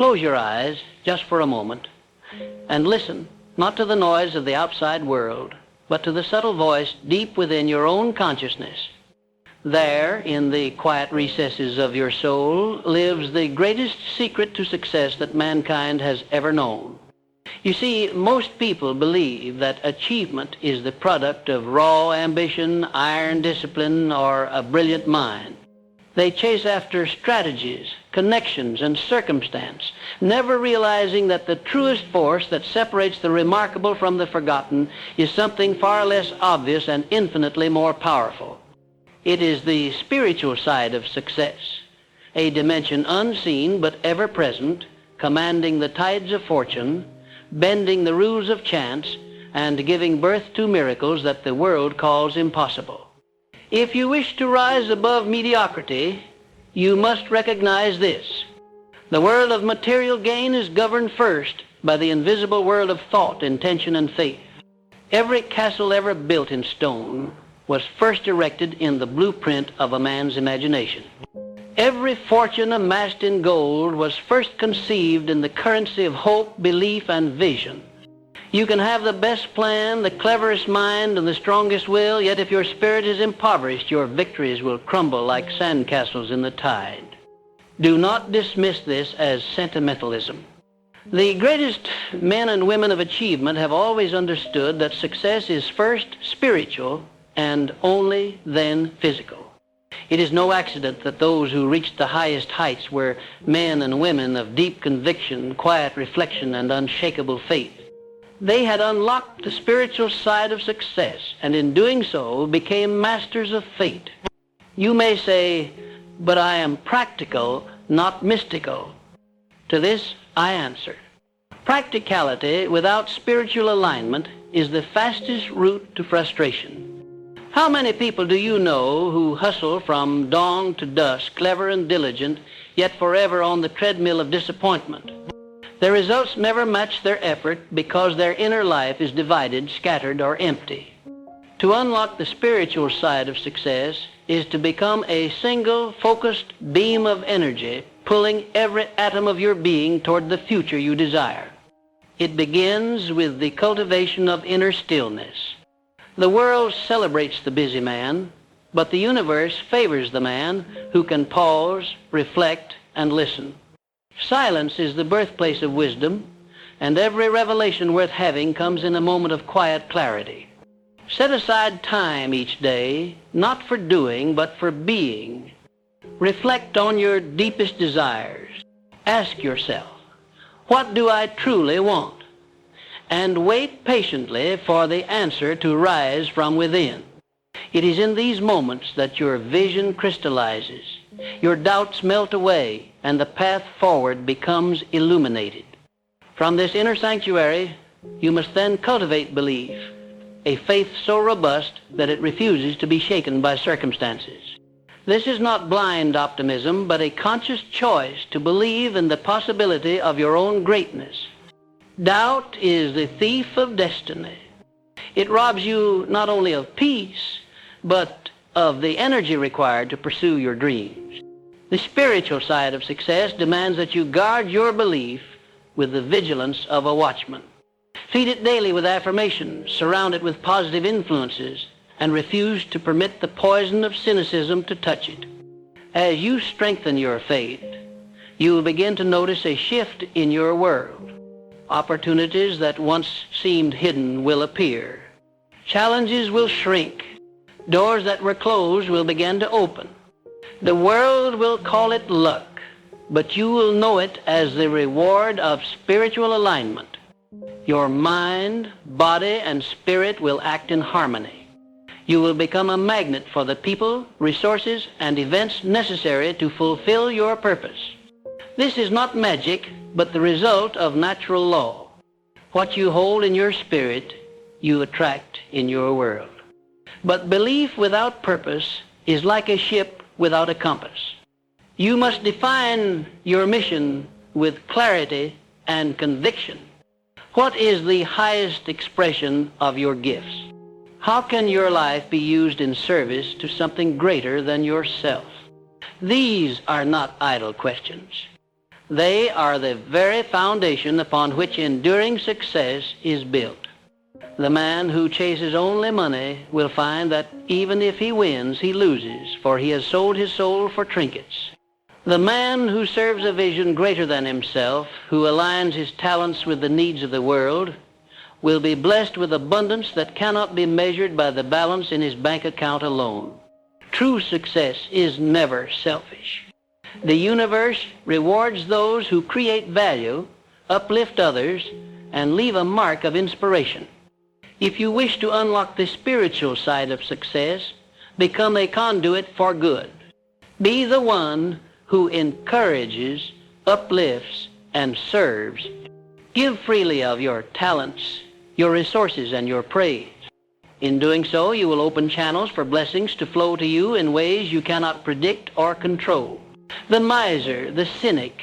close your eyes just for a moment and listen, not to the noise of the outside world, but to the subtle voice deep within your own consciousness. There, in the quiet recesses of your soul, lives the greatest secret to success that mankind has ever known. You see, most people believe that achievement is the product of raw ambition, iron discipline, or a brilliant mind. They chase after strategies, connections, and circumstance, never realizing that the truest force that separates the remarkable from the forgotten is something far less obvious and infinitely more powerful. It is the spiritual side of success, a dimension unseen but ever present, commanding the tides of fortune, bending the rules of chance, and giving birth to miracles that the world calls impossible. If you wish to rise above mediocrity, you must recognize this. The world of material gain is governed first by the invisible world of thought, intention, and faith. Every castle ever built in stone was first erected in the blueprint of a man's imagination. Every fortune amassed in gold was first conceived in the currency of hope, belief, and vision. You can have the best plan, the cleverest mind, and the strongest will, yet if your spirit is impoverished, your victories will crumble like sandcastles in the tide. Do not dismiss this as sentimentalism. The greatest men and women of achievement have always understood that success is first spiritual and only then physical. It is no accident that those who reached the highest heights were men and women of deep conviction, quiet reflection, and unshakable faith. They had unlocked the spiritual side of success, and in doing so became masters of fate. You may say, but I am practical, not mystical. To this I answer, practicality without spiritual alignment is the fastest route to frustration. How many people do you know who hustle from dawn to dusk, clever and diligent, yet forever on the treadmill of disappointment? Their results never match their effort because their inner life is divided, scattered, or empty. To unlock the spiritual side of success is to become a single, focused beam of energy, pulling every atom of your being toward the future you desire. It begins with the cultivation of inner stillness. The world celebrates the busy man, but the universe favors the man who can pause, reflect, and listen. Silence is the birthplace of wisdom, and every revelation worth having comes in a moment of quiet clarity. Set aside time each day, not for doing, but for being. Reflect on your deepest desires. Ask yourself, what do I truly want? And wait patiently for the answer to rise from within. It is in these moments that your vision crystallizes, your doubts melt away, and the path forward becomes illuminated. From this inner sanctuary, you must then cultivate belief, a faith so robust that it refuses to be shaken by circumstances. This is not blind optimism, but a conscious choice to believe in the possibility of your own greatness. Doubt is the thief of destiny. It robs you not only of peace, but of the energy required to pursue your dreams. The spiritual side of success demands that you guard your belief with the vigilance of a watchman. Feed it daily with affirmations, surround it with positive influences, and refuse to permit the poison of cynicism to touch it. As you strengthen your faith, you will begin to notice a shift in your world. Opportunities that once seemed hidden will appear. Challenges will shrink. Doors that were closed will begin to open. The world will call it luck, but you will know it as the reward of spiritual alignment. Your mind, body, and spirit will act in harmony. You will become a magnet for the people, resources, and events necessary to fulfill your purpose. This is not magic, but the result of natural law. What you hold in your spirit, you attract in your world. But belief without purpose is like a ship without a compass. You must define your mission with clarity and conviction. What is the highest expression of your gifts? How can your life be used in service to something greater than yourself? These are not idle questions. They are the very foundation upon which enduring success is built. The man who chases only money will find that even if he wins, he loses, for he has sold his soul for trinkets. The man who serves a vision greater than himself, who aligns his talents with the needs of the world, will be blessed with abundance that cannot be measured by the balance in his bank account alone. True success is never selfish. The universe rewards those who create value, uplift others, and leave a mark of inspiration. If you wish to unlock the spiritual side of success, become a conduit for good. Be the one who encourages, uplifts, and serves. Give freely of your talents, your resources, and your praise. In doing so, you will open channels for blessings to flow to you in ways you cannot predict or control. The miser, the cynic,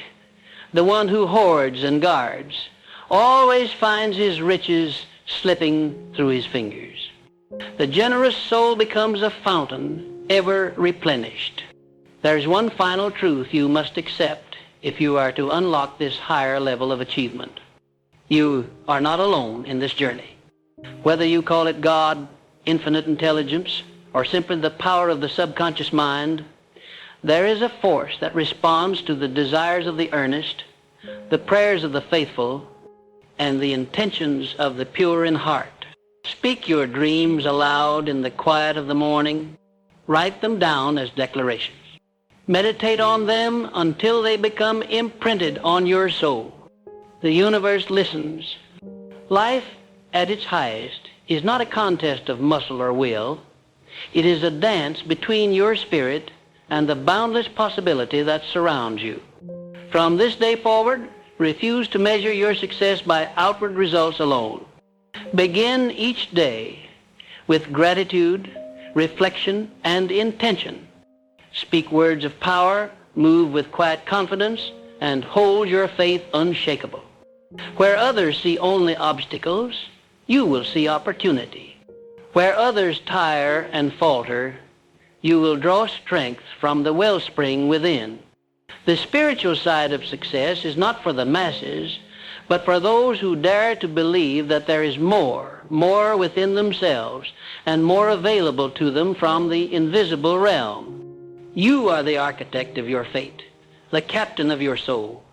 the one who hoards and guards, always finds his riches slipping through his fingers. The generous soul becomes a fountain, ever replenished. There's one final truth you must accept if you are to unlock this higher level of achievement. You are not alone in this journey. Whether you call it God, infinite intelligence, or simply the power of the subconscious mind, there is a force that responds to the desires of the earnest, the prayers of the faithful, and the intentions of the pure in heart. Speak your dreams aloud in the quiet of the morning. Write them down as declarations. Meditate on them until they become imprinted on your soul. The universe listens. Life at its highest is not a contest of muscle or will. It is a dance between your spirit and the boundless possibility that surrounds you. From this day forward, refuse to measure your success by outward results alone. Begin each day with gratitude, reflection, and intention. Speak words of power, move with quiet confidence, and hold your faith unshakable. Where others see only obstacles, you will see opportunity. Where others tire and falter, you will draw strength from the wellspring within. The spiritual side of success is not for the masses, but for those who dare to believe that there is more within themselves, and more available to them from the invisible realm. You are the architect of your fate, the captain of your soul.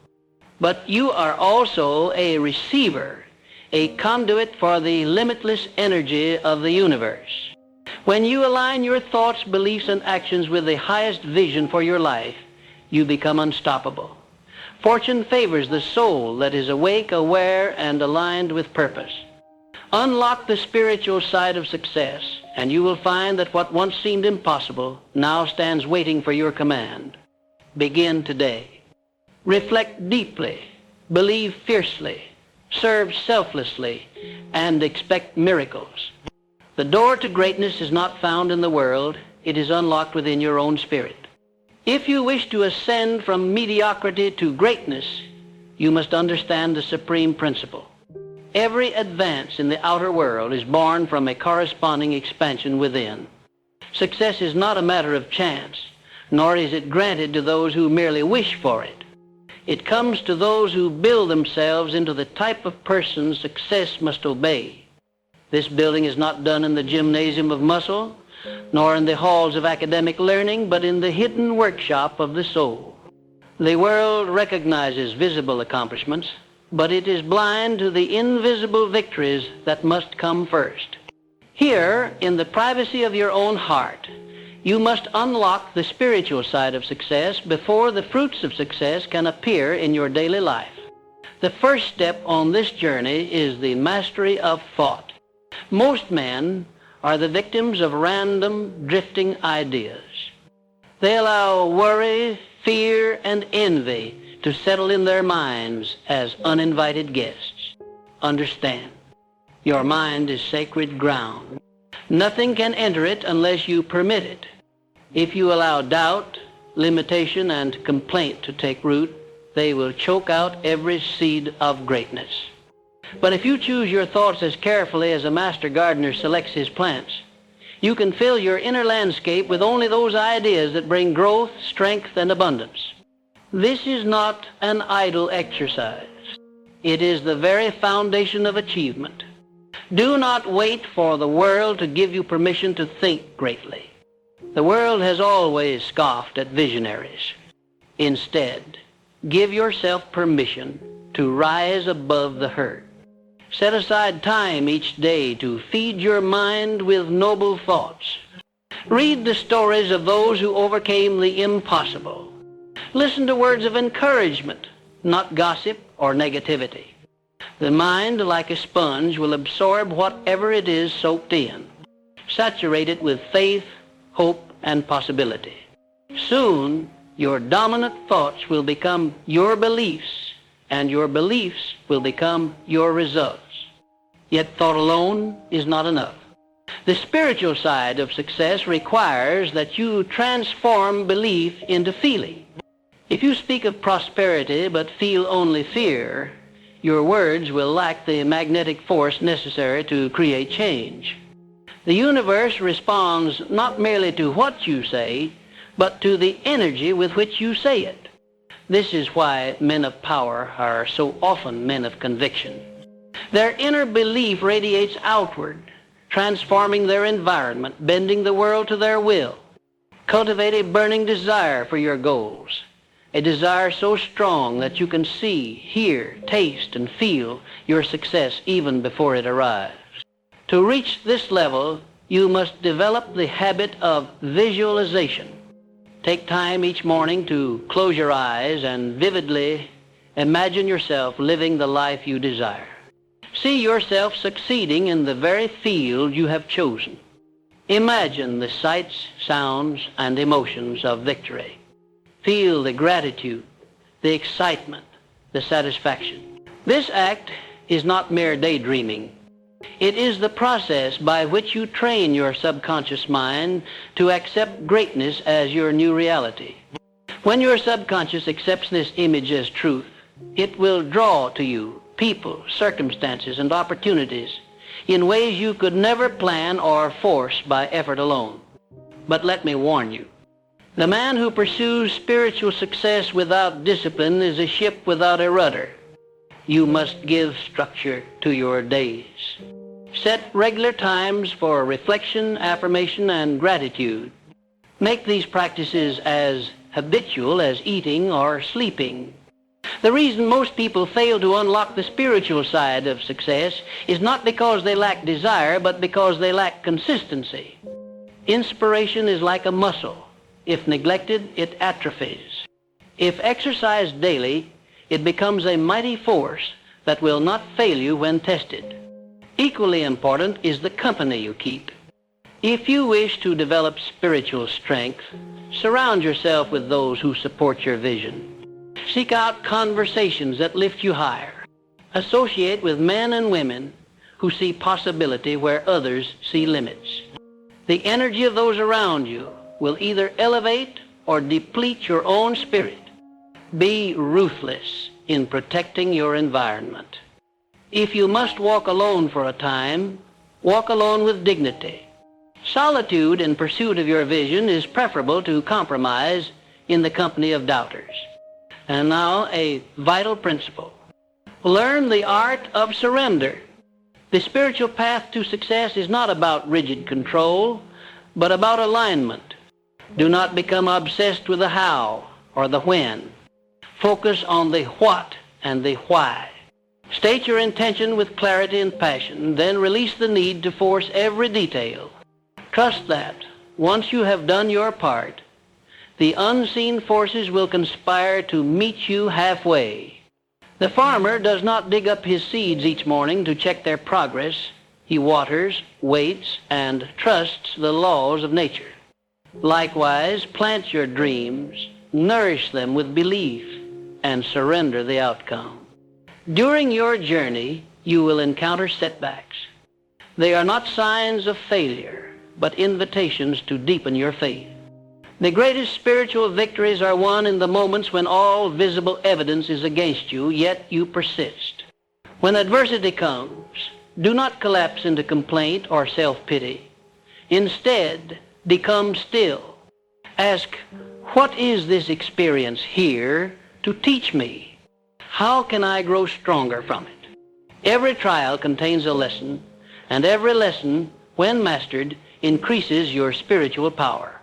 But you are also a receiver, a conduit for the limitless energy of the universe. When you align your thoughts, beliefs, and actions with the highest vision for your life, you become unstoppable. Fortune favors the soul that is awake, aware, and aligned with purpose. Unlock the spiritual side of success, and you will find that what once seemed impossible now stands waiting for your command. Begin today. Reflect deeply, believe fiercely, serve selflessly, and expect miracles. The door to greatness is not found in the world, it is unlocked within your own spirit. If you wish to ascend from mediocrity to greatness, you must understand the supreme principle. Every advance in the outer world is born from a corresponding expansion within. Success is not a matter of chance, nor is it granted to those who merely wish for it. It comes to those who build themselves into the type of person success must obey. This building is not done in the gymnasium of muscle, nor in the halls of academic learning, but in the hidden workshop of the soul. The world recognizes visible accomplishments, but it is blind to the invisible victories that must come first. Here, in the privacy of your own heart, you must unlock the spiritual side of success before the fruits of success can appear in your daily life. The first step on this journey is the mastery of thought. Most men are the victims of random, drifting ideas. They allow worry, fear, and envy to settle in their minds as uninvited guests. Understand, your mind is sacred ground. Nothing can enter it unless you permit it. If you allow doubt, limitation, and complaint to take root, they will choke out every seed of greatness. But if you choose your thoughts as carefully as a master gardener selects his plants, you can fill your inner landscape with only those ideas that bring growth, strength, and abundance. This is not an idle exercise. It is the very foundation of achievement. Do not wait for the world to give you permission to think greatly. The world has always scoffed at visionaries. Instead, give yourself permission to rise above the herd. Set aside time each day to feed your mind with noble thoughts. Read the stories of those who overcame the impossible. Listen to words of encouragement, not gossip or negativity. The mind, like a sponge, will absorb whatever it is soaked in. Saturate it with faith, hope, and possibility. Soon, your dominant thoughts will become your beliefs, and your beliefs will become your results. Yet thought alone is not enough. The spiritual side of success requires that you transform belief into feeling. If you speak of prosperity but feel only fear, your words will lack the magnetic force necessary to create change. The universe responds not merely to what you say, but to the energy with which you say it. This is why men of power are so often men of conviction. Their inner belief radiates outward, transforming their environment, bending the world to their will. Cultivate a burning desire for your goals, a desire so strong that you can see, hear, taste, and feel your success even before it arrives. To reach this level, you must develop the habit of visualization. Take time each morning to close your eyes and vividly imagine yourself living the life you desire. See yourself succeeding in the very field you have chosen. Imagine the sights, sounds, and emotions of victory. Feel the gratitude, the excitement, the satisfaction. This act is not mere daydreaming. It is the process by which you train your subconscious mind to accept greatness as your new reality. When your subconscious accepts this image as truth, it will draw to you people, circumstances, and opportunities in ways you could never plan or force by effort alone. But let me warn you, the man who pursues spiritual success without discipline is a ship without a rudder. You must give structure to your days. Set regular times for reflection, affirmation, and gratitude. Make these practices as habitual as eating or sleeping. The reason most people fail to unlock the spiritual side of success is not because they lack desire, but because they lack consistency. Inspiration is like a muscle. If neglected, it atrophies. If exercised daily, it becomes a mighty force that will not fail you when tested. Equally important is the company you keep. If you wish to develop spiritual strength, surround yourself with those who support your vision. Seek out conversations that lift you higher. Associate with men and women who see possibility where others see limits. The energy of those around you will either elevate or deplete your own spirit. Be ruthless in protecting your environment. If you must walk alone for a time, walk alone with dignity. Solitude in pursuit of your vision is preferable to compromise in the company of doubters. And now, a vital principle. Learn the art of surrender. The spiritual path to success is not about rigid control, but about alignment. Do not become obsessed with the how or the when. Focus on the what and the why. State your intention with clarity and passion, then release the need to force every detail. Trust that, once you have done your part, the unseen forces will conspire to meet you halfway. The farmer does not dig up his seeds each morning to check their progress. He waters, waits, and trusts the laws of nature. Likewise, plant your dreams, nourish them with belief, and surrender the outcome. During your journey, you will encounter setbacks. They are not signs of failure, but invitations to deepen your faith. The greatest spiritual victories are won in the moments when all visible evidence is against you, yet you persist. When adversity comes, do not collapse into complaint or self-pity. Instead, become still. Ask, what is this experience here to teach me. How can I grow stronger from it? Every trial contains a lesson, and every lesson, when mastered, increases your spiritual power.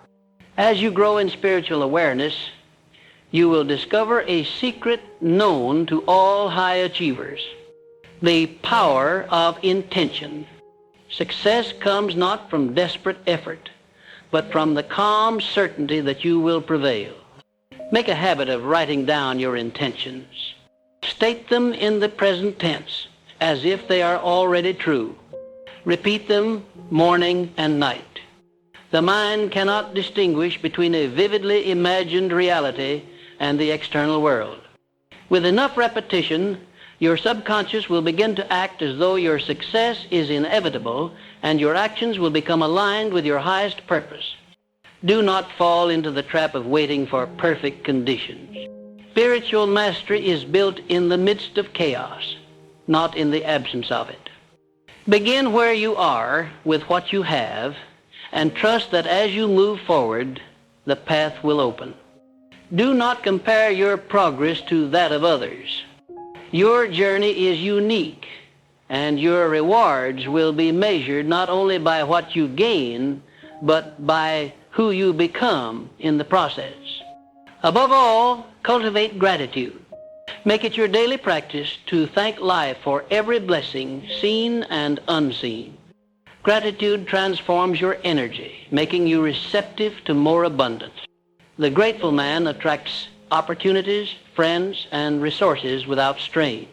As you grow in spiritual awareness, you will discover a secret known to all high achievers: the power of intention. Success comes not from desperate effort, but from the calm certainty that you will prevail. Make a habit of writing down your intentions. State them in the present tense, as if they are already true. Repeat them morning and night. The mind cannot distinguish between a vividly imagined reality and the external world. With enough repetition, your subconscious will begin to act as though your success is inevitable, and your actions will become aligned with your highest purpose. Do not fall into the trap of waiting for perfect conditions. Spiritual mastery is built in the midst of chaos, not in the absence of it. Begin where you are with what you have, and trust that as you move forward, the path will open. Do not compare your progress to that of others. Your journey is unique, and your rewards will be measured not only by what you gain, but by who you become in the process. Above all, cultivate gratitude. Make it your daily practice to thank life for every blessing, seen and unseen. Gratitude transforms your energy, making you receptive to more abundance. The grateful man attracts opportunities, friends, and resources without strain.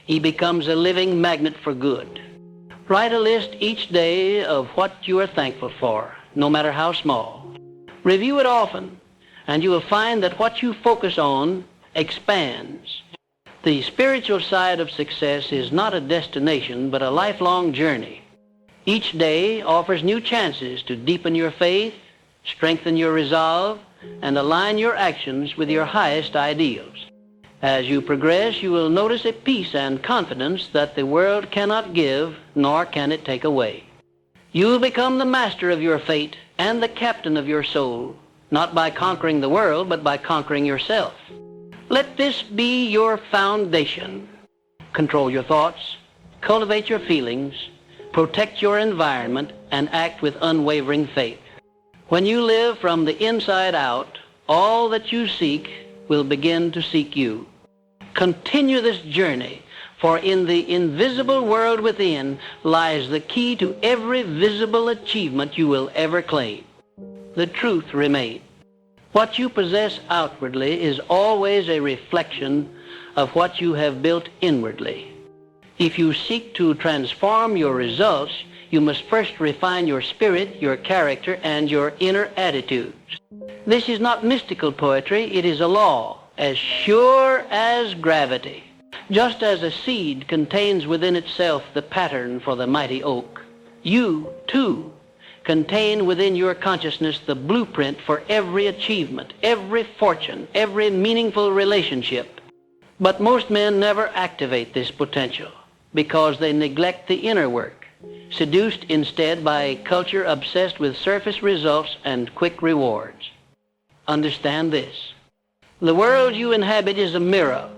He becomes a living magnet for good. Write a list each day of what you are thankful for, no matter how small. Review it often, and you will find that what you focus on expands. The spiritual side of success is not a destination, but a lifelong journey. Each day offers new chances to deepen your faith, strengthen your resolve, and align your actions with your highest ideals. As you progress, you will notice a peace and confidence that the world cannot give, nor can it take away. You will become the master of your fate and the captain of your soul, not by conquering the world, but by conquering yourself. Let this be your foundation. Control your thoughts, cultivate your feelings, protect your environment, and act with unwavering faith. When you live from the inside out, all that you seek will begin to seek you. Continue this journey, for in the invisible world within lies the key to every visible achievement you will ever claim. The truth remains. What you possess outwardly is always a reflection of what you have built inwardly. If you seek to transform your results, you must first refine your spirit, your character, and your inner attitudes. This is not mystical poetry, it is a law, as sure as gravity. Just as a seed contains within itself the pattern for the mighty oak, you, too, contain within your consciousness the blueprint for every achievement, every fortune, every meaningful relationship. But most men never activate this potential because they neglect the inner work, seduced instead by a culture obsessed with surface results and quick rewards. Understand this. The world you inhabit is a mirror.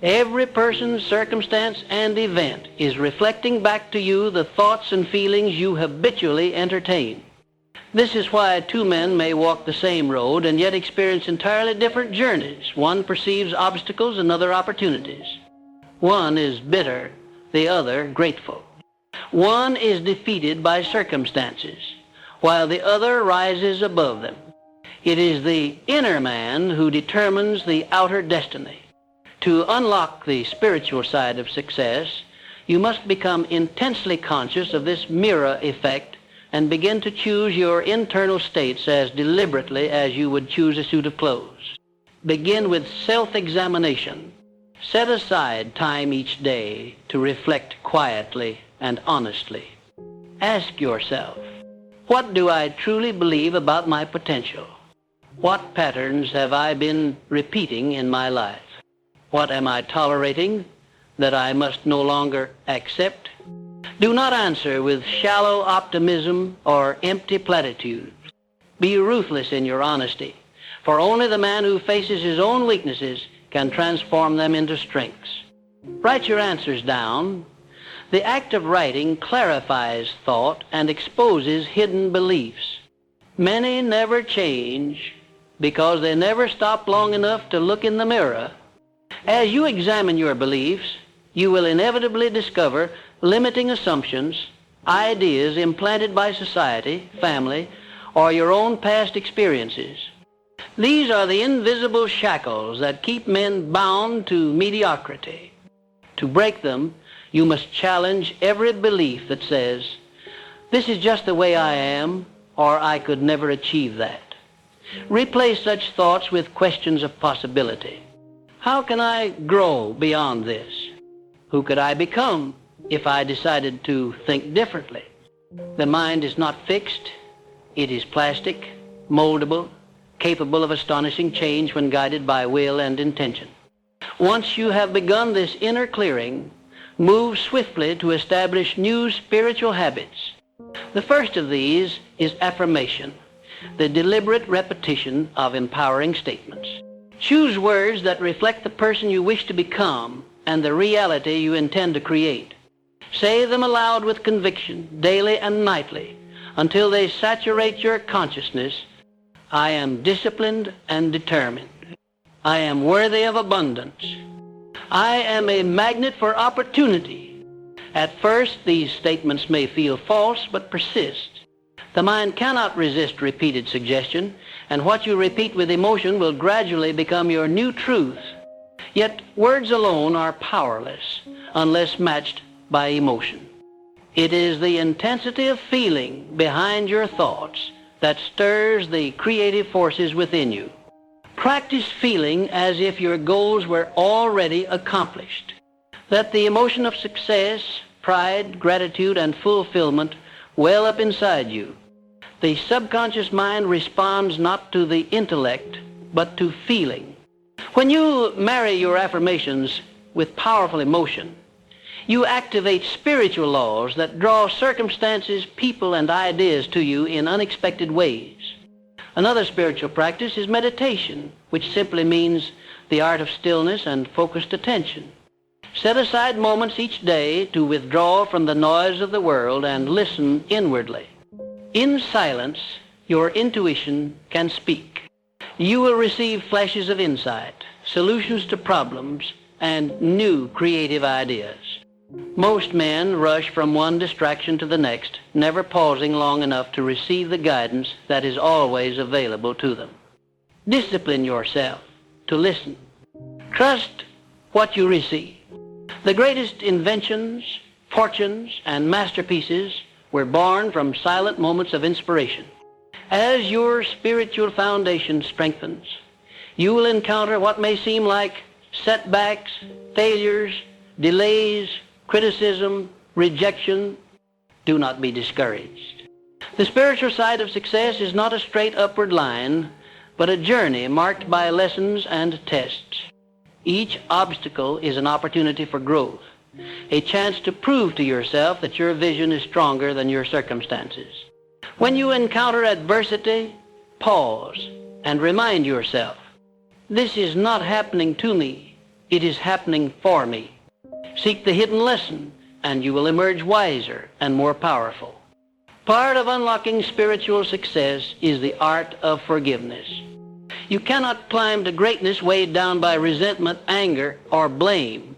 Every person, circumstance, and event is reflecting back to you the thoughts and feelings you habitually entertain. This is why two men may walk the same road and yet experience entirely different journeys. One perceives obstacles, another opportunities. One is bitter, the other grateful. One is defeated by circumstances, while the other rises above them. It is the inner man who determines the outer destiny. To unlock the spiritual side of success, you must become intensely conscious of this mirror effect and begin to choose your internal states as deliberately as you would choose a suit of clothes. Begin with self-examination. Set aside time each day to reflect quietly and honestly. Ask yourself, what do I truly believe about my potential? What patterns have I been repeating in my life? What am I tolerating that I must no longer accept? Do not answer with shallow optimism or empty platitudes. Be ruthless in your honesty, for only the man who faces his own weaknesses can transform them into strengths. Write your answers down. The act of writing clarifies thought and exposes hidden beliefs. Many never change because they never stop long enough to look in the mirror. As you examine your beliefs, you will inevitably discover limiting assumptions, ideas implanted by society, family, or your own past experiences. These are the invisible shackles that keep men bound to mediocrity. To break them, you must challenge every belief that says, "This is just the way I am," or "I could never achieve that." Replace such thoughts with questions of possibility. How can I grow beyond this? Who could I become if I decided to think differently? The mind is not fixed. It is plastic, moldable, capable of astonishing change when guided by will and intention. Once you have begun this inner clearing, move swiftly to establish new spiritual habits. The first of these is affirmation, the deliberate repetition of empowering statements. Choose words that reflect the person you wish to become and the reality you intend to create. Say them aloud with conviction, daily and nightly, until they saturate your consciousness. I am disciplined and determined. I am worthy of abundance. I am a magnet for opportunity. At first, these statements may feel false, but persist. The mind cannot resist repeated suggestion, and what you repeat with emotion will gradually become your new truth. Yet words alone are powerless unless matched by emotion. It is the intensity of feeling behind your thoughts that stirs the creative forces within you. Practice feeling as if your goals were already accomplished. Let the emotion of success, pride, gratitude, and fulfillment well up inside you. The subconscious mind responds not to the intellect, but to feeling. When you marry your affirmations with powerful emotion, you activate spiritual laws that draw circumstances, people, and ideas to you in unexpected ways. Another spiritual practice is meditation, which simply means the art of stillness and focused attention. Set aside moments each day to withdraw from the noise of the world and listen inwardly. In silence, your intuition can speak. You will receive flashes of insight, solutions to problems, and new creative ideas. Most men rush from one distraction to the next, never pausing long enough to receive the guidance that is always available to them. Discipline yourself to listen. Trust what you receive. The greatest inventions, fortunes, and masterpieces were born from silent moments of inspiration. As your spiritual foundation strengthens, you will encounter what may seem like setbacks, failures, delays, criticism, rejection. Do not be discouraged. The spiritual side of success is not a straight upward line, but a journey marked by lessons and tests. Each obstacle is an opportunity for growth, a chance to prove to yourself that your vision is stronger than your circumstances. When you encounter adversity, pause and remind yourself, this is not happening to me, it is happening for me. Seek the hidden lesson, and you will emerge wiser and more powerful. Part of unlocking spiritual success is the art of forgiveness. You cannot climb to greatness weighed down by resentment, anger, or blame.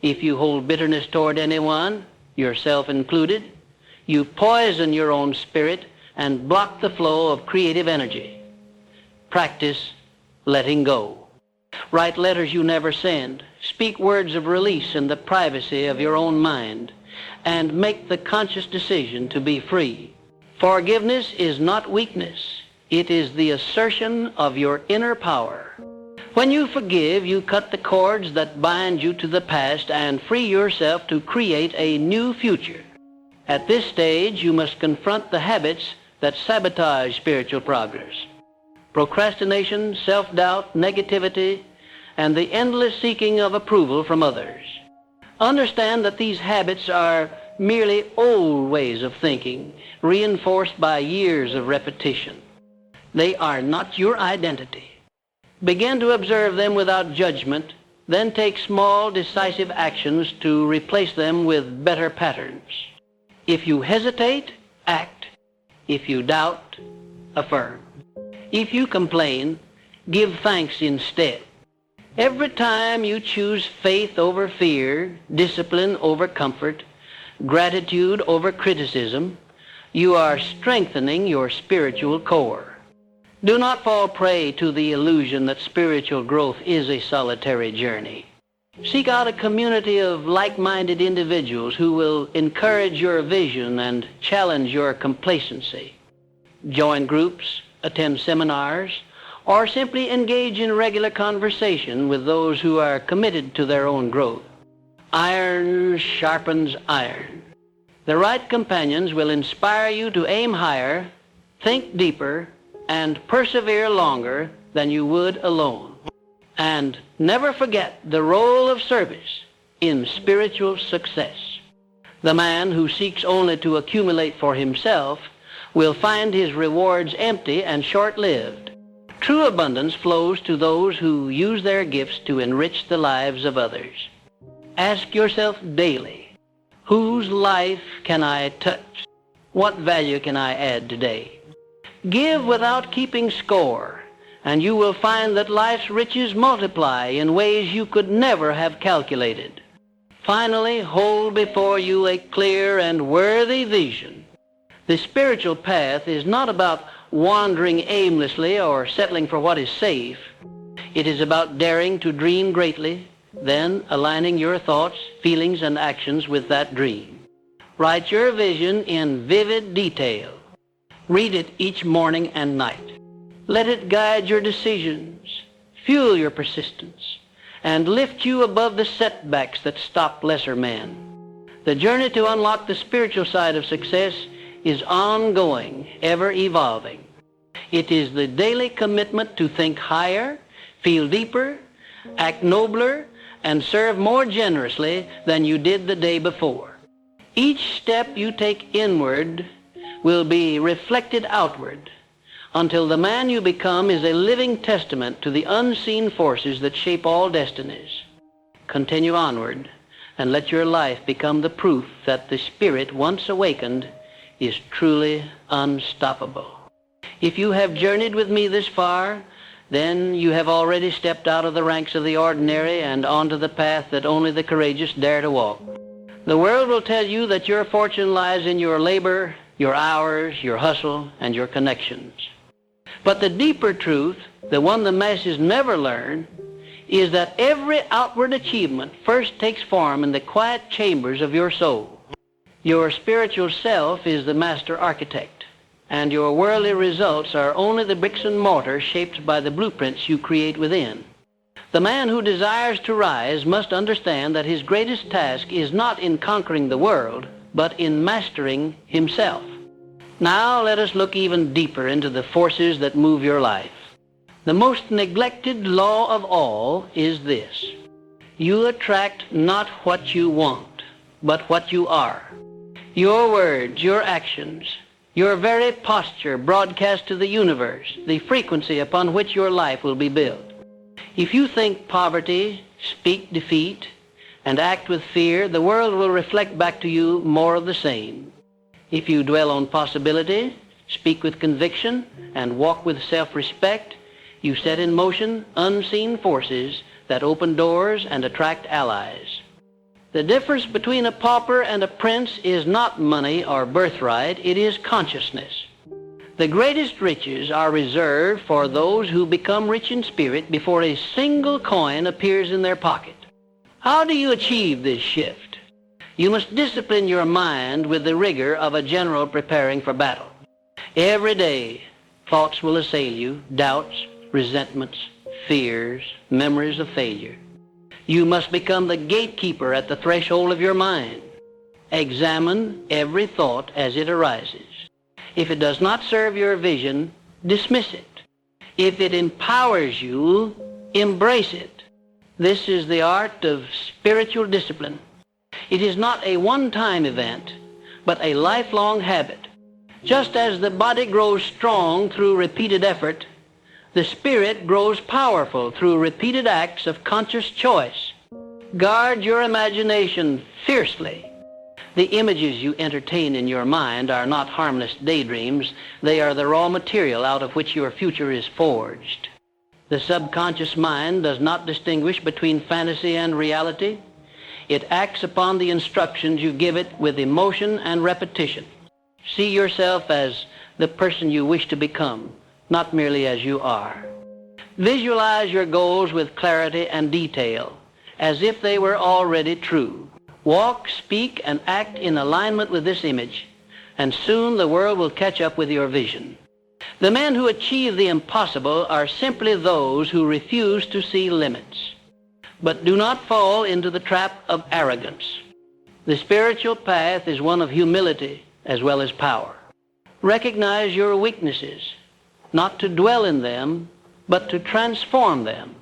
If you hold bitterness toward anyone, yourself included, you poison your own spirit and block the flow of creative energy. Practice letting go. Write letters you never send. Speak words of release in the privacy of your own mind, and make the conscious decision to be free. Forgiveness is not weakness. It is the assertion of your inner power. When you forgive, you cut the cords that bind you to the past and free yourself to create a new future. At this stage, you must confront the habits that sabotage spiritual progress. Procrastination, self-doubt, negativity, and the endless seeking of approval from others. Understand that these habits are merely old ways of thinking, reinforced by years of repetition. They are not your identity. Begin to observe them without judgment, then take small, decisive actions to replace them with better patterns. If you hesitate, act. If you doubt, affirm. If you complain, give thanks instead. Every time you choose faith over fear, discipline over comfort, gratitude over criticism, you are strengthening your spiritual core. Do not fall prey to the illusion that spiritual growth is a solitary journey. Seek out a community of like-minded individuals who will encourage your vision and challenge your complacency. Join groups, attend seminars, or simply engage in regular conversation with those who are committed to their own growth. Iron sharpens iron. The right companions will inspire you to aim higher, think deeper, and persevere longer than you would alone. And never forget the role of service in spiritual success. The man who seeks only to accumulate for himself will find his rewards empty and short-lived. True abundance flows to those who use their gifts to enrich the lives of others. Ask yourself daily, whose life can I touch? What value can I add today? Give without keeping score, and you will find that life's riches multiply in ways you could never have calculated. Finally, hold before you a clear and worthy vision. The spiritual path is not about wandering aimlessly or settling for what is safe. It is about daring to dream greatly, then aligning your thoughts, feelings, and actions with that dream. Write your vision in vivid detail. Read it each morning and night. Let it guide your decisions, fuel your persistence, and lift you above the setbacks that stop lesser men. The journey to unlock the spiritual side of success is ongoing, ever evolving. It is the daily commitment to think higher, feel deeper, act nobler, and serve more generously than you did the day before. Each step you take inward will be reflected outward until the man you become is a living testament to the unseen forces that shape all destinies. Continue onward and let your life become the proof that the spirit once awakened is truly unstoppable. If you have journeyed with me this far, then you have already stepped out of the ranks of the ordinary and onto the path that only the courageous dare to walk. The world will tell you that your fortune lies in your labor, your hours, your hustle, and your connections. But the deeper truth, the one the masses never learn, is that every outward achievement first takes form in the quiet chambers of your soul. Your spiritual self is the master architect, and your worldly results are only the bricks and mortar shaped by the blueprints you create within. The man who desires to rise must understand that his greatest task is not in conquering the world, but in mastering himself. Now let us look even deeper into the forces that move your life. The most neglected law of all is this: you attract not what you want, but what you are. Your words, your actions, your very posture broadcast to the universe the frequency upon which your life will be built. If you think poverty, speak defeat, and act with fear, the world will reflect back to you more of the same. If you dwell on possibility, speak with conviction, and walk with self-respect, you set in motion unseen forces that open doors and attract allies. The difference between a pauper and a prince is not money or birthright, it is consciousness. The greatest riches are reserved for those who become rich in spirit before a single coin appears in their pocket. How do you achieve this shift? You must discipline your mind with the rigor of a general preparing for battle. Every day, thoughts will assail you, doubts, resentments, fears, memories of failure. You must become the gatekeeper at the threshold of your mind. Examine every thought as it arises. If it does not serve your vision, dismiss it. If it empowers you, embrace it. This is the art of spiritual discipline. It is not a one-time event, but a lifelong habit. Just as the body grows strong through repeated effort, The spirit grows powerful through repeated acts of conscious choice. Guard your imagination fiercely. The images you entertain in your mind are not harmless daydreams. They are the raw material out of which your future is forged. The subconscious mind does not distinguish between fantasy and reality. It acts upon the instructions you give it with emotion and repetition. See yourself as the person you wish to become, not merely as you are. Visualize your goals with clarity and detail, as if they were already true. Walk, speak, and act in alignment with this image, and soon the world will catch up with your vision. The men who achieve the impossible are simply those who refuse to see limits. But do not fall into the trap of arrogance. The spiritual path is one of humility as well as power. Recognize your weaknesses, not to dwell in them, but to transform them.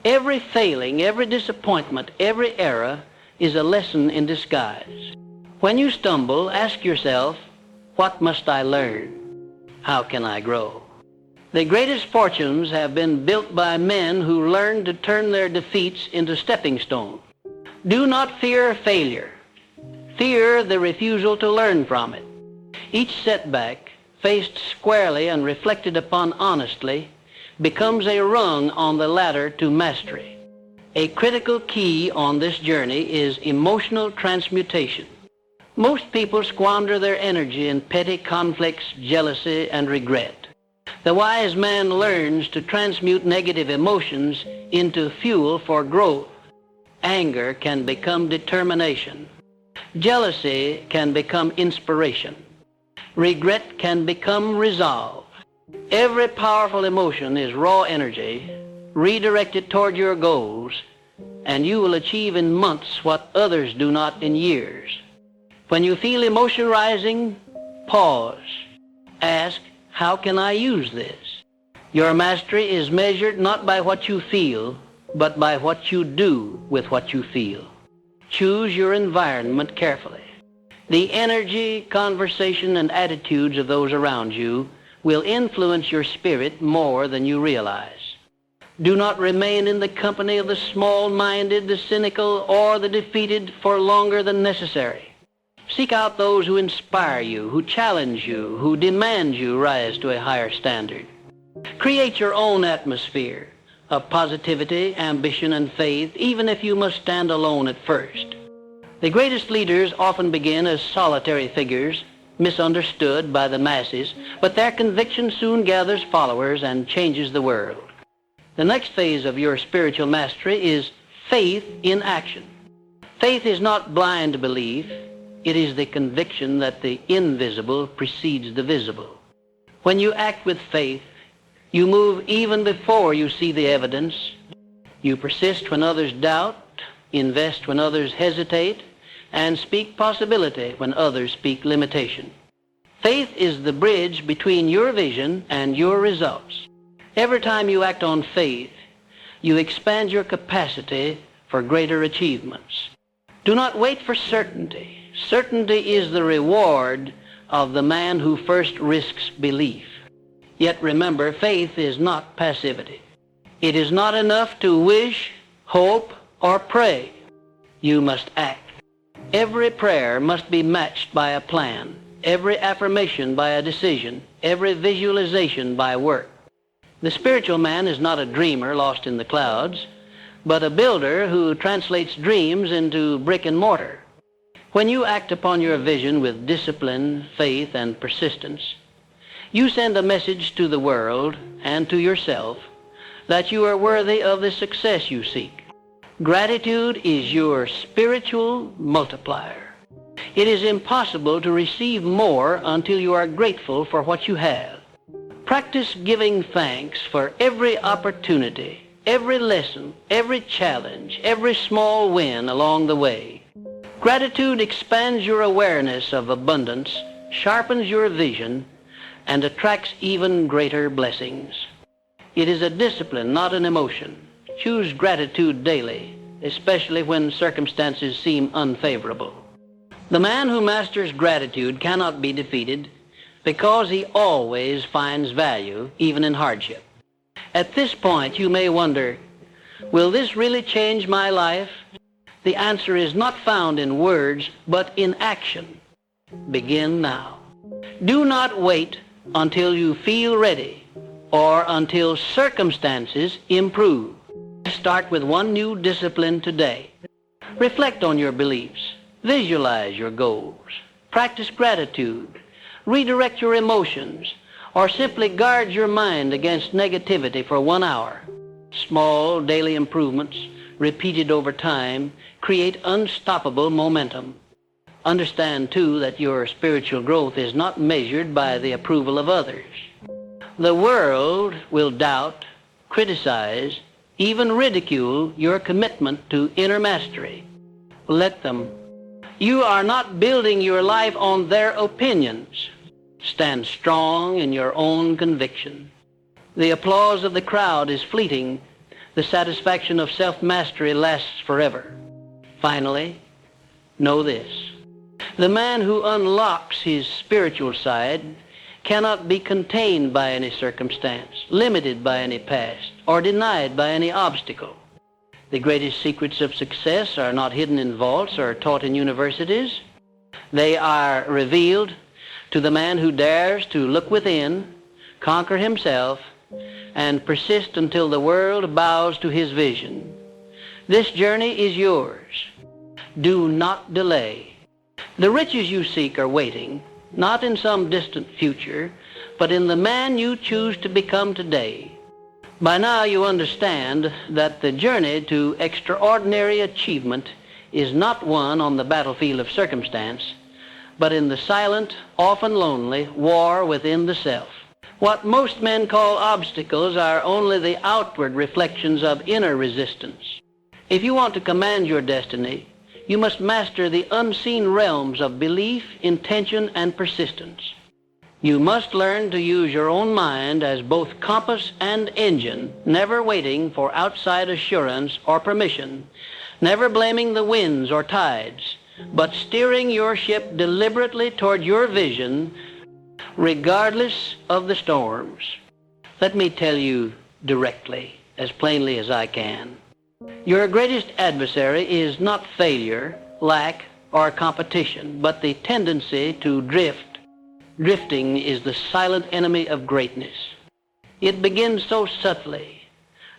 Every failing, every disappointment, every error is a lesson in disguise. When you stumble, ask yourself, what must I learn? How can I grow? The greatest fortunes have been built by men who learned to turn their defeats into stepping stones. Do not fear failure. Fear the refusal to learn from it. Each setback, faced squarely and reflected upon honestly, becomes a rung on the ladder to mastery. A critical key on this journey is emotional transmutation. Most people squander their energy in petty conflicts, jealousy, and regret. The wise man learns to transmute negative emotions into fuel for growth. Anger can become determination. Jealousy can become inspiration. Regret can become resolve. Every powerful emotion is raw energy. Redirect it toward your goals, and you will achieve in months what others do not in years. When you feel emotion rising, pause. Ask, how can I use this? Your mastery is measured not by what you feel, but by what you do with what you feel. Choose your environment carefully. The energy, conversation, and attitudes of those around you will influence your spirit more than you realize. Do not remain in the company of the small-minded, the cynical, or the defeated for longer than necessary. Seek out those who inspire you, who challenge you, who demand you rise to a higher standard. Create your own atmosphere of positivity, ambition, and faith, even if you must stand alone at first. The greatest leaders often begin as solitary figures, misunderstood by the masses, but their conviction soon gathers followers and changes the world. The next phase of your spiritual mastery is faith in action. Faith is not blind belief. It is the conviction that the invisible precedes the visible. When you act with faith, you move even before you see the evidence. You persist when others doubt, invest when others hesitate, and speak possibility when others speak limitation. Faith is the bridge between your vision and your results. Every time you act on faith, you expand your capacity for greater achievements. Do not wait for certainty. Certainty is the reward of the man who first risks belief. Yet remember, faith is not passivity. It is not enough to wish, hope, or pray. You must act. Every prayer must be matched by a plan, every affirmation by a decision, every visualization by work. The spiritual man is not a dreamer lost in the clouds, but a builder who translates dreams into brick and mortar. When you act upon your vision with discipline, faith, and persistence, you send a message to the world and to yourself that you are worthy of the success you seek. Gratitude is your spiritual multiplier. It is impossible to receive more until you are grateful for what you have. Practice giving thanks for every opportunity, every lesson, every challenge, every small win along the way. Gratitude expands your awareness of abundance, sharpens your vision, and attracts even greater blessings. It is a discipline, not an emotion. Choose gratitude daily, especially when circumstances seem unfavorable. The man who masters gratitude cannot be defeated because he always finds value, even in hardship. At this point, you may wonder, will this really change my life? The answer is not found in words, but in action. Begin now. Do not wait until you feel ready or until circumstances improve. Start with one new discipline today. Reflect on your beliefs. Visualize your goals. Practice gratitude. Redirect your emotions, or simply guard your mind against negativity for 1 hour. Small daily improvements, repeated over time, create unstoppable momentum. Understand, too, that your spiritual growth is not measured by the approval of others. The world will doubt, criticize, even ridicule your commitment to inner mastery. Let them. You are not building your life on their opinions. Stand strong in your own conviction. The applause of the crowd is fleeting. The satisfaction of self-mastery lasts forever. Finally, know this. The man who unlocks his spiritual side cannot be contained by any circumstance, limited by any past, or denied by any obstacle. The greatest secrets of success are not hidden in vaults or taught in universities. They are revealed to the man who dares to look within, conquer himself, and persist until the world bows to his vision. This journey is yours. Do not delay. The riches you seek are waiting, not in some distant future, but in the man you choose to become today. By now you understand that the journey to extraordinary achievement is not won on the battlefield of circumstance, but in the silent, often lonely, war within the self. What most men call obstacles are only the outward reflections of inner resistance. If you want to command your destiny, you must master the unseen realms of belief, intention, and persistence. You must learn to use your own mind as both compass and engine, never waiting for outside assurance or permission, never blaming the winds or tides, but steering your ship deliberately toward your vision, regardless of the storms. Let me tell you directly, as plainly as I can. Your greatest adversary is not failure, lack, or competition, but the tendency to drift. Drifting is the silent enemy of greatness. It begins so subtly.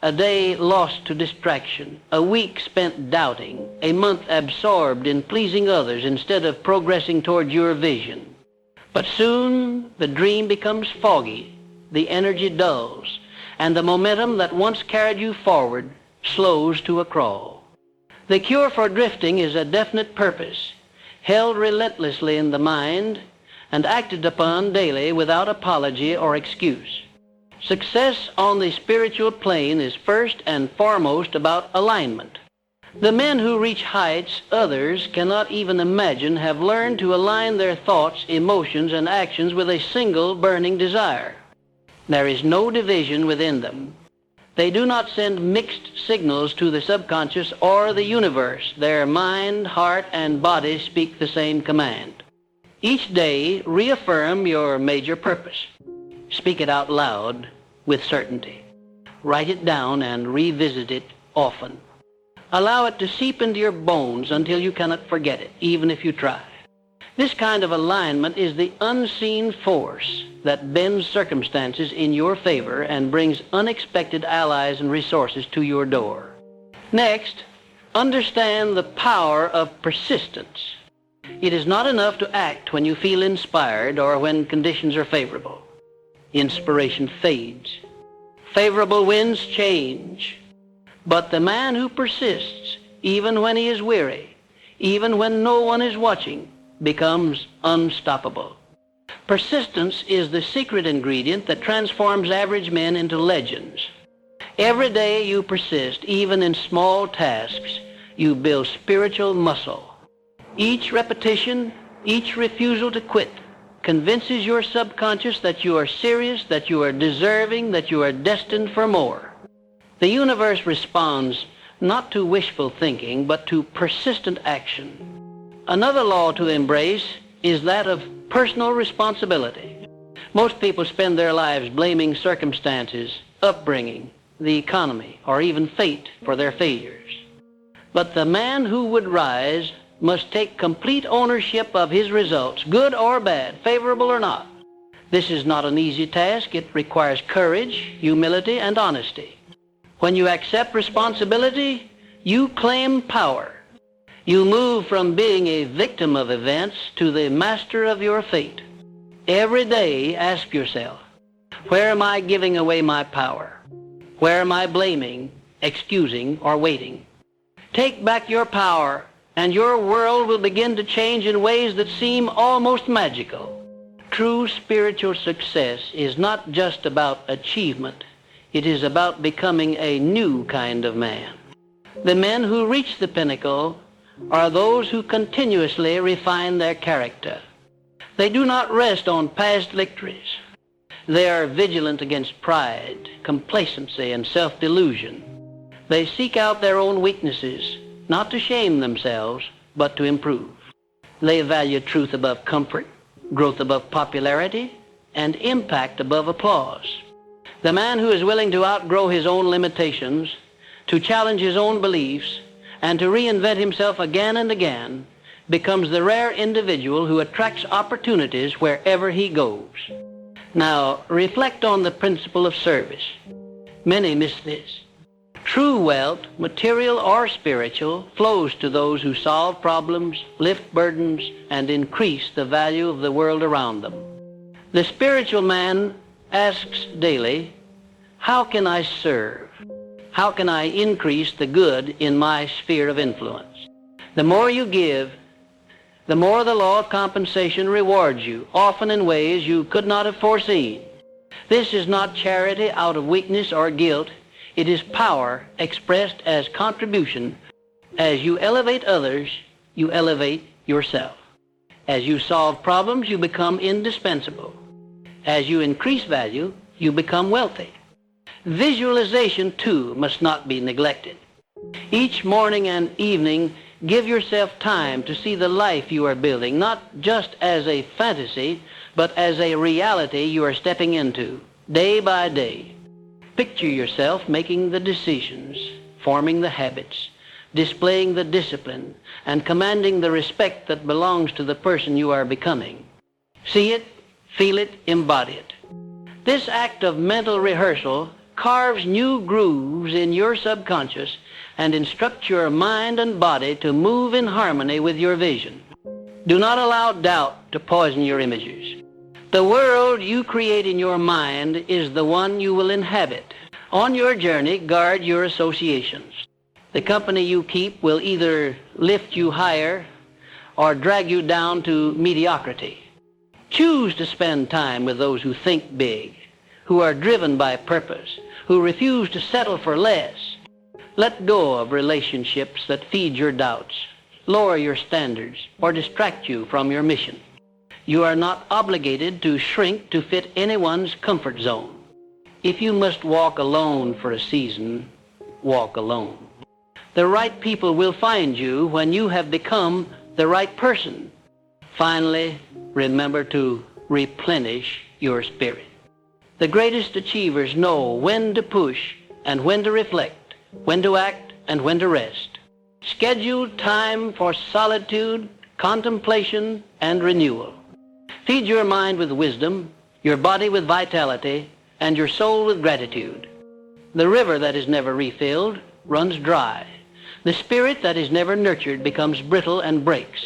A day lost to distraction, a week spent doubting, a month absorbed in pleasing others instead of progressing toward your vision. But soon the dream becomes foggy, the energy dulls, and the momentum that once carried you forward slows to a crawl. The cure for drifting is a definite purpose, held relentlessly in the mind and acted upon daily without apology or excuse. Success on the spiritual plane is first and foremost about alignment. The men who reach heights others cannot even imagine have learned to align their thoughts, emotions, and actions with a single burning desire. There is no division within them. They do not send mixed signals to the subconscious or the universe. Their mind, heart, and body speak the same command. Each day, reaffirm your major purpose. Speak it out loud with certainty. Write it down and revisit it often. Allow it to seep into your bones until you cannot forget it, even if you try. This kind of alignment is the unseen force that bends circumstances in your favor and brings unexpected allies and resources to your door. Next, understand the power of persistence. It is not enough to act when you feel inspired or when conditions are favorable. Inspiration fades. Favorable winds change. But the man who persists, even when he is weary, even when no one is watching, becomes unstoppable. Persistence is the secret ingredient that transforms average men into legends. Every day you persist, even in small tasks, you build spiritual muscle. Each repetition, each refusal to quit, convinces your subconscious that you are serious, that you are deserving, that you are destined for more. The universe responds not to wishful thinking, but to persistent action. Another law to embrace is that of personal responsibility. Most people spend their lives blaming circumstances, upbringing, the economy, or even fate for their failures. But the man who would rise must take complete ownership of his results, good or bad, favorable or not. This is not an easy task. It requires courage, humility, and honesty. When you accept responsibility, you claim power. You move from being a victim of events to the master of your fate. Every day, ask yourself, where am I giving away my power? Where am I blaming, excusing, or waiting? Take back your power, and your world will begin to change in ways that seem almost magical. True spiritual success is not just about achievement. It is about becoming a new kind of man. The men who reach the pinnacle are those who continuously refine their character. They do not rest on past victories. They are vigilant against pride, complacency, and self-delusion. They seek out their own weaknesses, not to shame themselves, but to improve. They value truth above comfort, growth above popularity, and impact above applause. The man who is willing to outgrow his own limitations, to challenge his own beliefs, and to reinvent himself again and again, becomes the rare individual who attracts opportunities wherever he goes. Now, reflect on the principle of service. Many miss this. True wealth, material or spiritual, flows to those who solve problems, lift burdens, and increase the value of the world around them. The spiritual man asks daily, how can I serve? How can I increase the good in my sphere of influence? The more you give, the more the law of compensation rewards you, often in ways you could not have foreseen. This is not charity out of weakness or guilt. It is power expressed as contribution. As you elevate others, you elevate yourself. As you solve problems, you become indispensable. As you increase value, you become wealthy. Visualization, too, must not be neglected. Each morning and evening, give yourself time to see the life you are building, not just as a fantasy, but as a reality you are stepping into, day by day. Picture yourself making the decisions, forming the habits, displaying the discipline, and commanding the respect that belongs to the person you are becoming. See it, feel it, embody it. This act of mental rehearsal carves new grooves in your subconscious and instructs your mind and body to move in harmony with your vision. Do not allow doubt to poison your images. The world you create in your mind is the one you will inhabit. On your journey, guard your associations. The company you keep will either lift you higher or drag you down to mediocrity. Choose to spend time with those who think big, who are driven by purpose, who refuse to settle for less. Let go of relationships that feed your doubts, lower your standards, or distract you from your mission. You are not obligated to shrink to fit anyone's comfort zone. If you must walk alone for a season, walk alone. The right people will find you when you have become the right person. Finally, remember to replenish your spirit. The greatest achievers know when to push and when to reflect, when to act and when to rest. Schedule time for solitude, contemplation, and renewal. Feed your mind with wisdom, your body with vitality, and your soul with gratitude. The river that is never refilled runs dry. The spirit that is never nurtured becomes brittle and breaks.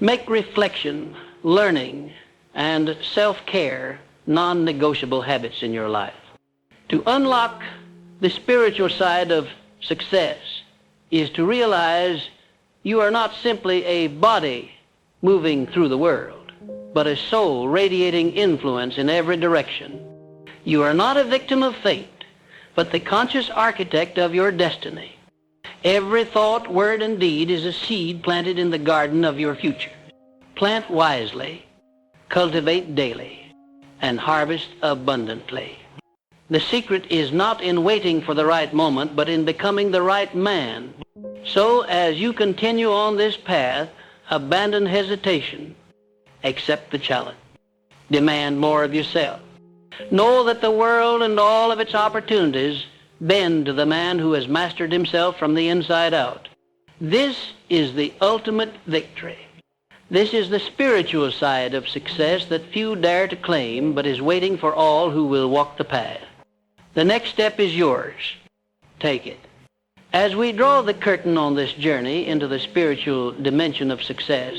Make reflection, learning, and self-care non-negotiable habits in your life. To unlock the spiritual side of success is to realize you are not simply a body moving through the world, but a soul radiating influence in every direction. You are not a victim of fate, but the conscious architect of your destiny. Every thought, word, and deed is a seed planted in the garden of your future. Plant wisely, cultivate daily, and harvest abundantly. The secret is not in waiting for the right moment, but in becoming the right man. So as you continue on this path, abandon hesitation, accept the challenge, demand more of yourself. Know that the world and all of its opportunities bend to the man who has mastered himself from the inside out. This is the ultimate victory. This is the spiritual side of success that few dare to claim, but is waiting for all who will walk the path. The next step is yours. Take it. As we draw the curtain on this journey into the spiritual dimension of success,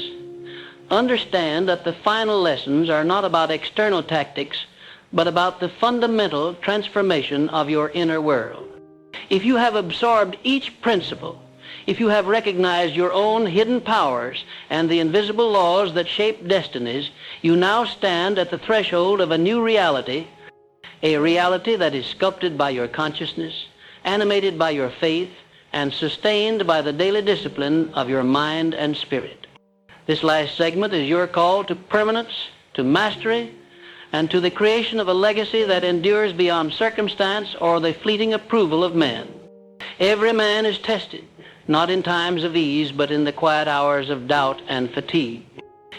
understand that the final lessons are not about external tactics, but about the fundamental transformation of your inner world. If you have absorbed each principle, if you have recognized your own hidden powers and the invisible laws that shape destinies, you now stand at the threshold of a new reality, a reality that is sculpted by your consciousness, animated by your faith, and sustained by the daily discipline of your mind and spirit. This last segment is your call to permanence, to mastery, and to the creation of a legacy that endures beyond circumstance or the fleeting approval of men. Every man is tested, not in times of ease, but in the quiet hours of doubt and fatigue.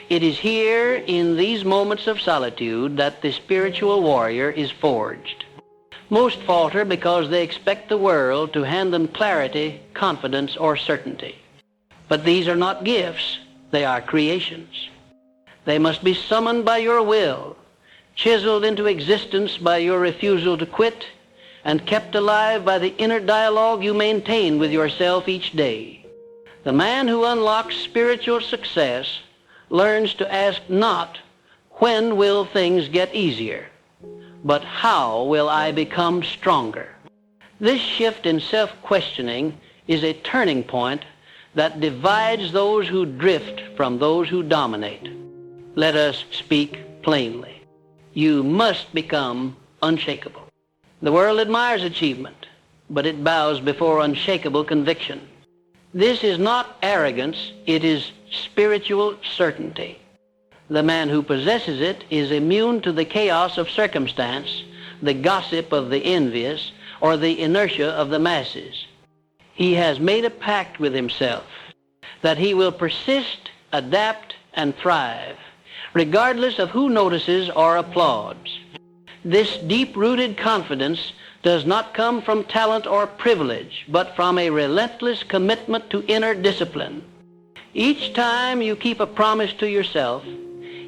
It is here, in these moments of solitude, that the spiritual warrior is forged. Most falter because they expect the world to hand them clarity, confidence, or certainty. But these are not gifts, they are creations. They must be summoned by your will, chiseled into existence by your refusal to quit, and kept alive by the inner dialogue you maintain with yourself each day. The man who unlocks spiritual success learns to ask not, when will things get easier, but how will I become stronger? This shift in self-questioning is a turning point that divides those who drift from those who dominate. Let us speak plainly. You must become unshakable. The world admires achievement, but it bows before unshakable conviction. This is not arrogance, it is spiritual certainty. The man who possesses it is immune to the chaos of circumstance, the gossip of the envious, or the inertia of the masses. He has made a pact with himself that he will persist, adapt, and thrive, regardless of who notices or applauds. This deep-rooted confidence does not come from talent or privilege, but from a relentless commitment to inner discipline. Each time you keep a promise to yourself,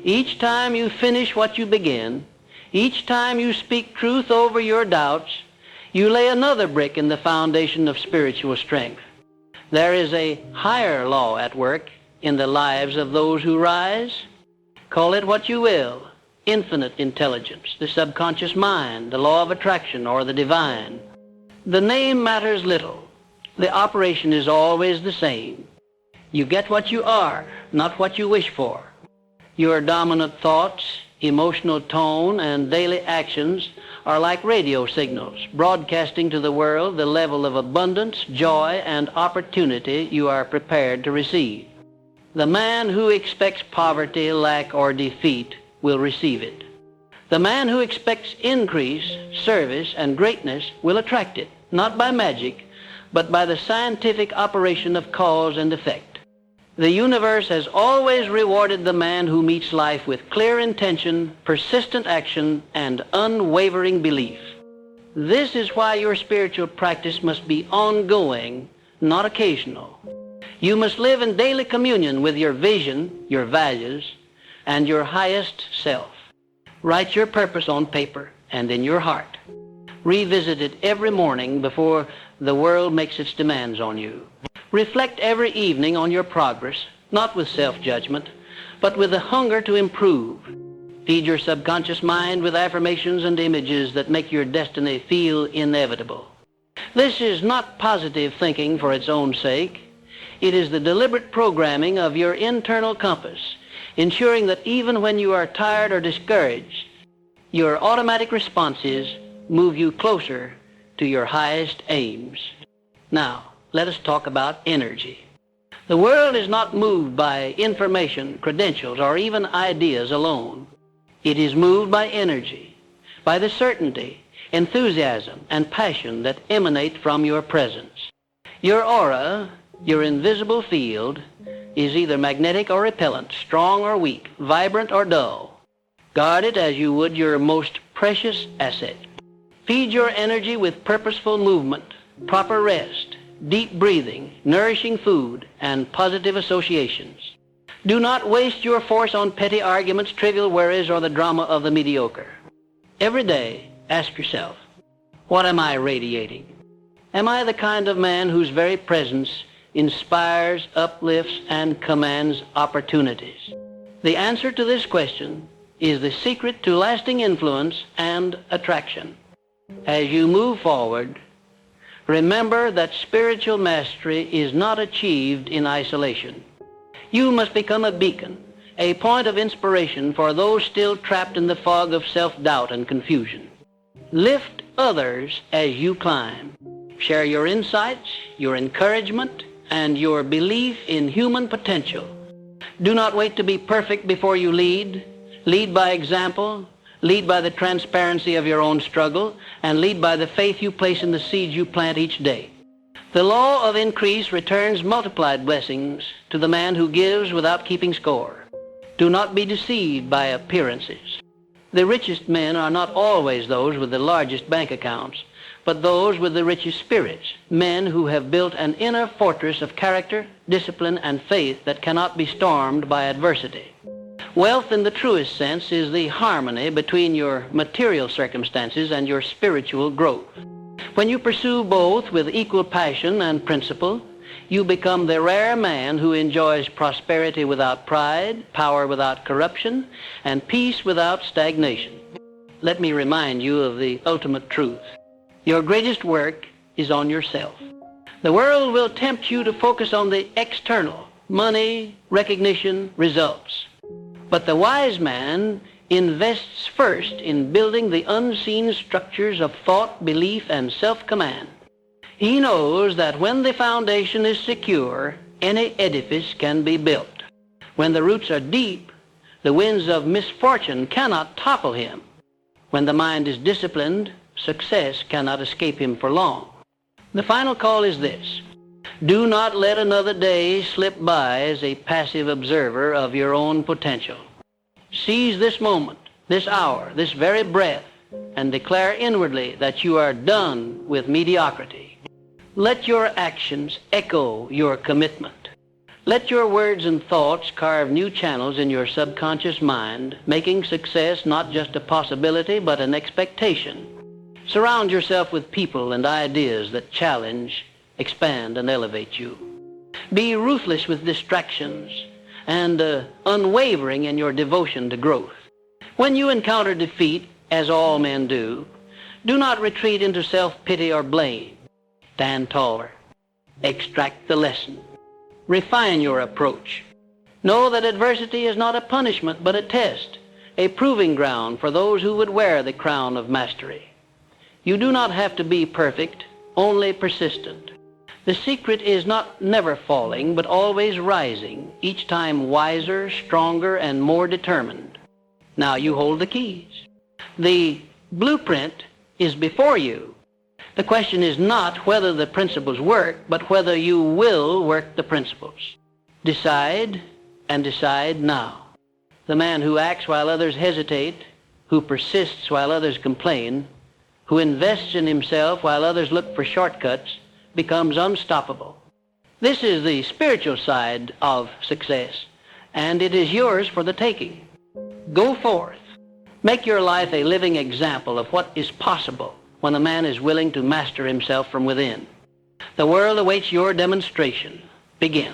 each time you finish what you begin, each time you speak truth over your doubts, you lay another brick in the foundation of spiritual strength. There is a higher law at work in the lives of those who rise. Call it what you will. Infinite intelligence, the subconscious mind, the law of attraction, or the divine. The name matters little. The operation is always the same. You get what you are, not what you wish for. Your dominant thoughts, emotional tone, and daily actions are like radio signals, broadcasting to the world the level of abundance, joy, and opportunity you are prepared to receive. The man who expects poverty, lack, or defeat will receive it. The man who expects increase, service, and greatness will attract it, not by magic, but by the scientific operation of cause and effect. The universe has always rewarded the man who meets life with clear intention, persistent action, and unwavering belief. This is why your spiritual practice must be ongoing, not occasional. You must live in daily communion with your vision, your values, and your highest self. Write your purpose on paper and in your heart. Revisit it every morning before the world makes its demands on you. Reflect every evening on your progress, not with self-judgment, but with a hunger to improve. Feed your subconscious mind with affirmations and images that make your destiny feel inevitable. This is not positive thinking for its own sake. It is the deliberate programming of your internal compass, ensuring that even when you are tired or discouraged, your automatic responses move you closer to your highest aims. Now, let us talk about energy. The world is not moved by information, credentials, or even ideas alone. It is moved by energy, by the certainty, enthusiasm, and passion that emanate from your presence. Your aura, your invisible field, is either magnetic or repellent, strong or weak, vibrant or dull. Guard it as you would your most precious asset. Feed your energy with purposeful movement, proper rest, deep breathing, nourishing food, and positive associations. Do not waste your force on petty arguments, trivial worries, or the drama of the mediocre. Every day, ask yourself, what am I radiating? Am I the kind of man whose very presence inspires, uplifts, and commands opportunities? The answer to this question is the secret to lasting influence and attraction. As you move forward, remember that spiritual mastery is not achieved in isolation. You must become a beacon, a point of inspiration for those still trapped in the fog of self-doubt and confusion. Lift others as you climb. Share your insights, your encouragement, and your belief in human potential. Do not wait to be perfect before you lead. Lead by example. Lead by the transparency of your own struggle, and lead by the faith you place in the seeds you plant each day. The law of increase returns multiplied blessings to the man who gives without keeping score. Do not be deceived by appearances. The richest men are not always those with the largest bank accounts, but those with the richest spirits, men who have built an inner fortress of character, discipline, and faith that cannot be stormed by adversity. Wealth in the truest sense is the harmony between your material circumstances and your spiritual growth. When you pursue both with equal passion and principle, you become the rare man who enjoys prosperity without pride, power without corruption, and peace without stagnation. Let me remind you of the ultimate truth. Your greatest work is on yourself. The world will tempt you to focus on the external, money, recognition, results. But the wise man invests first in building the unseen structures of thought, belief, and self-command. He knows that when the foundation is secure, any edifice can be built. When the roots are deep, the winds of misfortune cannot topple him. When the mind is disciplined, success cannot escape him for long. The final call is this. Do not let another day slip by as a passive observer of your own potential. Seize this moment, this hour, this very breath, and declare inwardly that you are done with mediocrity. Let your actions echo your commitment. Let your words and thoughts carve new channels in your subconscious mind, making success not just a possibility but an expectation. Surround yourself with people and ideas that challenge, expand, and elevate you. Be ruthless with distractions and unwavering in your devotion to growth. When you encounter defeat, as all men do not retreat into self-pity or blame. Stand taller. Extract the lesson. Refine your approach. Know that adversity is not a punishment but a test, a proving ground for those who would wear the crown of mastery. You do not have to be perfect, only persistent. The secret is not never falling, but always rising, each time wiser, stronger, and more determined. Now you hold the keys. The blueprint is before you. The question is not whether the principles work, but whether you will work the principles. Decide, and decide now. The man who acts while others hesitate, who persists while others complain, who invests in himself while others look for shortcuts, becomes unstoppable. This is the spiritual side of success, and it is yours for the taking. Go forth. Make your life a living example of what is possible when a man is willing to master himself from within. The world awaits your demonstration. Begin.